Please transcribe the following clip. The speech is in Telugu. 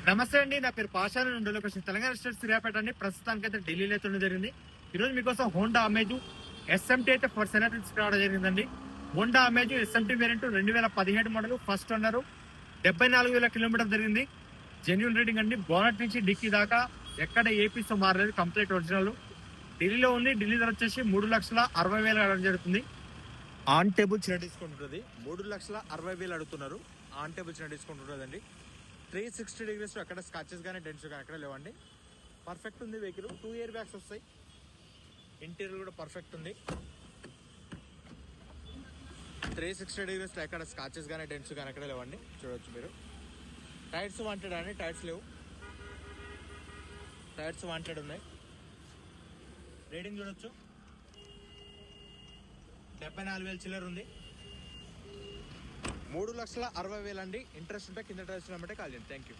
నమస్తే అండి, నా పేరు పాషా నుండి లొకేషన్ తెలంగాణ స్టేట్ సిరియాపేట అండి. ప్రస్తుతానికి అయితే ఢిల్లీలో అయితే జరిగింది. ఈ రోజు మీకోసం హోండా అమేజ్ ఎస్ఎంటీ అయితే ఫర్ సెనెట్ రావడం జరిగిందండి. Honda Amaze SMT variant 2017 model, first owner, 74,000 kilometer జరిగింది. జెన్యున్ రీడింగ్ అండి. బోనట్ నుంచి డిక్కీ దాకా ఎక్కడ ఏపీతో మారలేదు, కంప్లీట్ ఒరిజినల్. ఢిల్లీలో ఉంది. ఢిల్లీ ధర వచ్చేసి 3,60,000 అడగడం జరుగుతుంది. ఆన్ టేబుల్ చిన్న డిస్కౌంట్ ఉంటుంది. 3,60,000 అడుగుతున్నారు. ఆన్ టేబుల్ చిన్న డిస్కౌంట్ ఉంటుందండి. 360 degrees అక్కడ స్కాచెస్ కానీ డెంట్స్ కానీ అక్కడ లేవండి. పర్ఫెక్ట్ ఉంది వెహికల్. 2 ఇయర్ బ్యాగ్స్ వస్తాయి. ఇంటీరియర్ కూడా పర్ఫెక్ట్ ఉంది. 360 degrees అక్కడ స్కాచెస్ కానీ డెంట్స్ కానీ అక్కడ లేవండి. చూడవచ్చు మీరు. టైర్స్ వాంటెడ్ అండి, టైర్స్ లేవు. టైర్స్ వాంటెడ్ ఉన్నాయి. రేటింగ్ చూడొచ్చు, 74,000 చిల్లర ఉంది. 3,60,000 అండి. ఇంట్రెస్ట్ ఉంటే కింద డ్రైవ్స్ కాల్ చేయండి. Thank you.